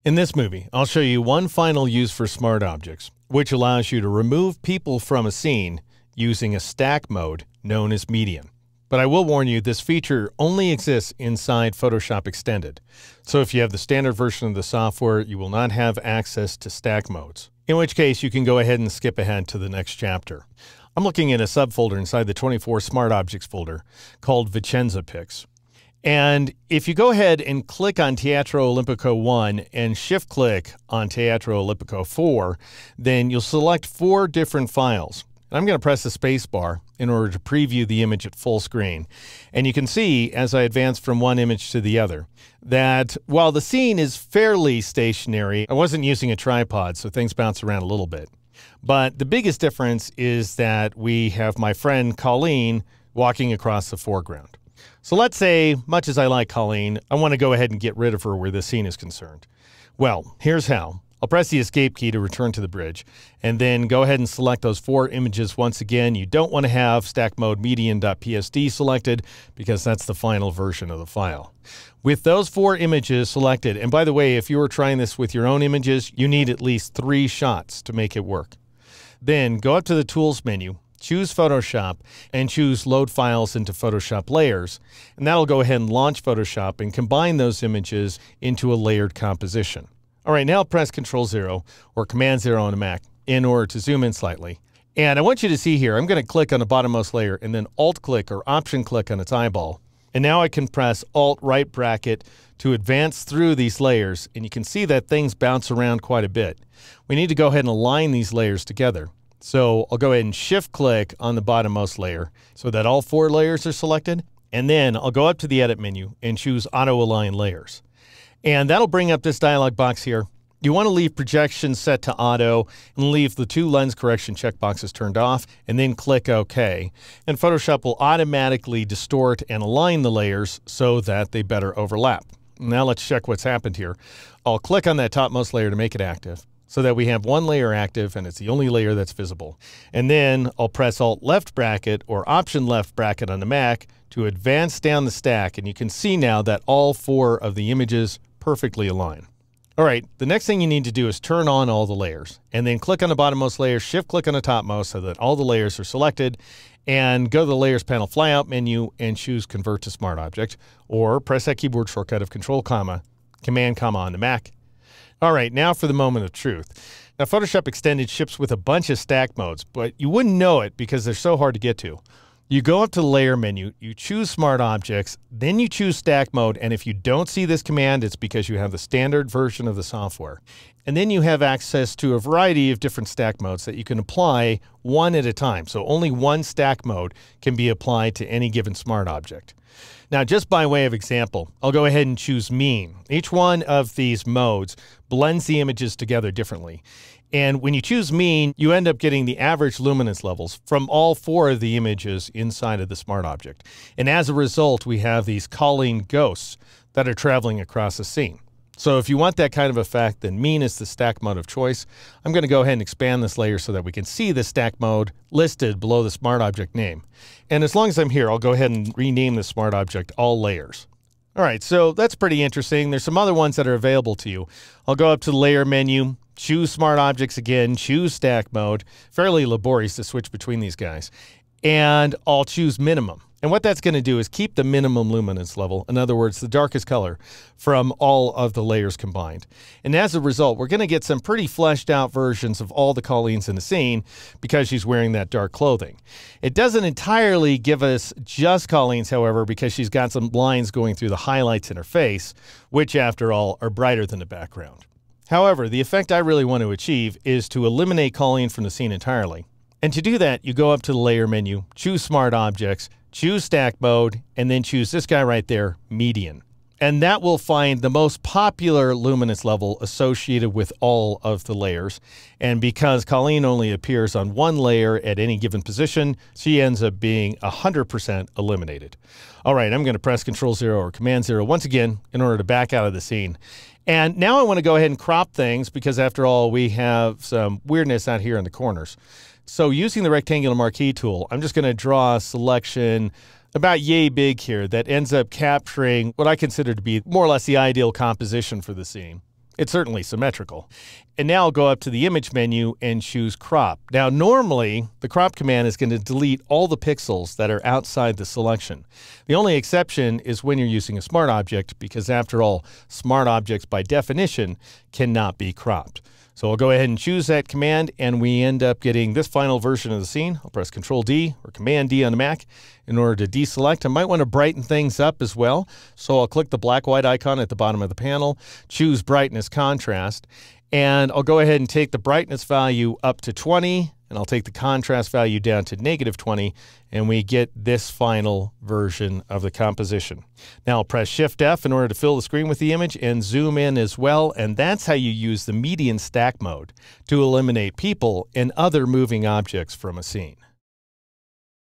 In this movie, I'll show you one final use for smart objects, which allows you to remove people from a scene using a stack mode known as median. But I will warn you, this feature only exists inside Photoshop Extended. So if you have the standard version of the software, you will not have access to stack modes. In which case, you can go ahead and skip ahead to the next chapter. I'm looking at a subfolder inside the 24 Smart Objects folder called Vicenza Pics. And if you go ahead and click on Teatro Olimpico 1 and shift-click on Teatro Olimpico 4, then you'll select 4 different files. And I'm going to press the space bar in order to preview the image at full screen. And you can see, as I advance from one image to the other, that while the scene is fairly stationary, I wasn't using a tripod, so things bounce around a little bit. But the biggest difference is that we have my friend Colleen walking across the foreground. So let's say, much as I like Colleen, I want to go ahead and get rid of her where the scene is concerned. Well, here's how. I'll press the escape key to return to the bridge, and then go ahead and select those 4 images once again. You don't want to have stack mode median.psd selected because that's the final version of the file. With those 4 images selected, and by the way, if you were trying this with your own images, you need at least 3 shots to make it work. Then go up to the Tools menu, choose Photoshop, and choose Load Files into Photoshop Layers, and that'll go ahead and launch Photoshop and combine those images into a layered composition. All right, now press Ctrl-0 or Command-0 on a Mac in order to zoom in slightly. And I want you to see here, I'm going to click on the bottommost layer and then Alt-click or Option-click on its eyeball. And now I can press Alt-right bracket to advance through these layers, and you can see that things bounce around quite a bit. We need to go ahead and align these layers together. So I'll go ahead and Shift-click on the bottommost layer so that all 4 layers are selected. And then I'll go up to the Edit menu and choose Auto-Align Layers. And that'll bring up this dialog box here. You want to leave projection set to auto and leave the 2 lens correction checkboxes turned off, and then click OK. And Photoshop will automatically distort and align the layers so that they better overlap. Now let's check what's happened here. I'll click on that topmost layer to make it active so that we have 1 layer active and it's the only layer that's visible. And then I'll press Alt left bracket or Option left bracket on the Mac to advance down the stack, and you can see now that all 4 of the images perfectly align. All right, the next thing you need to do is turn on all the layers, and then click on the bottommost layer, shift-click on the topmost so that all the layers are selected, and go to the Layers panel flyout menu and choose Convert to Smart Object, or press that keyboard shortcut of Control, Command, on the Mac. All right, now for the moment of truth. Now, Photoshop Extended ships with a bunch of stack modes, but you wouldn't know it because they're so hard to get to. You go up to the Layer menu, you choose Smart Objects, then you choose Stack Mode, and if you don't see this command, it's because you have the standard version of the software. And then you have access to a variety of different stack modes that you can apply one at a time. So only one stack mode can be applied to any given Smart Object. Now, just by way of example, I'll go ahead and choose Mean. Each one of these modes blends the images together differently. And when you choose Mean, you end up getting the average luminance levels from all 4 of the images inside of the Smart Object. And as a result, we have these Colleen ghosts that are traveling across the scene. So if you want that kind of effect, then Mean is the stack mode of choice. I'm going to go ahead and expand this layer so that we can see the stack mode listed below the Smart Object name. And as long as I'm here, I'll go ahead and rename the Smart Object All Layers. All right, so that's pretty interesting. There's some other ones that are available to you. I'll go up to the Layer menu, choose Smart Objects again, choose Stack Mode. Fairly laborious to switch between these guys. And I'll choose Minimum. And what that's going to do is keep the minimum luminance level, in other words, the darkest color, from all of the layers combined. And as a result, we're going to get some pretty fleshed out versions of all the Colleens in the scene because she's wearing that dark clothing. It doesn't entirely give us just Colleens, however, because she's got some lines going through the highlights in her face, which, after all, are brighter than the background. However, the effect I really want to achieve is to eliminate Colleen from the scene entirely. And to do that, you go up to the Layer menu, choose Smart Objects, choose Stack Mode, and then choose this guy right there, Median. And that will find the most popular luminance level associated with all of the layers. And because Colleen only appears on 1 layer at any given position, she ends up being 100% eliminated. All right, I'm going to press Ctrl-0 or Command-0 once again in order to back out of the scene. And now I want to go ahead and crop things because, after all, we have some weirdness out here in the corners. So using the rectangular marquee tool, I'm just going to draw a selection about yay big here that ends up capturing what I consider to be more or less the ideal composition for the scene. It's certainly symmetrical. And now I'll go up to the image menu and choose crop. Now, normally the crop command is going to delete all the pixels that are outside the selection. The only exception is when you're using a smart object, because after all, smart objects by definition cannot be cropped. So I'll go ahead and choose that command, and we end up getting this final version of the scene. I'll press Control D or Command D on the Mac in order to deselect. I might want to brighten things up as well. So I'll click the black-white icon at the bottom of the panel, choose Brightness Contrast, and I'll go ahead and take the brightness value up to 20, and I'll take the contrast value down to -20, and we get this final version of the composition. Now I'll press Shift F in order to fill the screen with the image and zoom in as well, and that's how you use the median stack mode to eliminate people and other moving objects from a scene.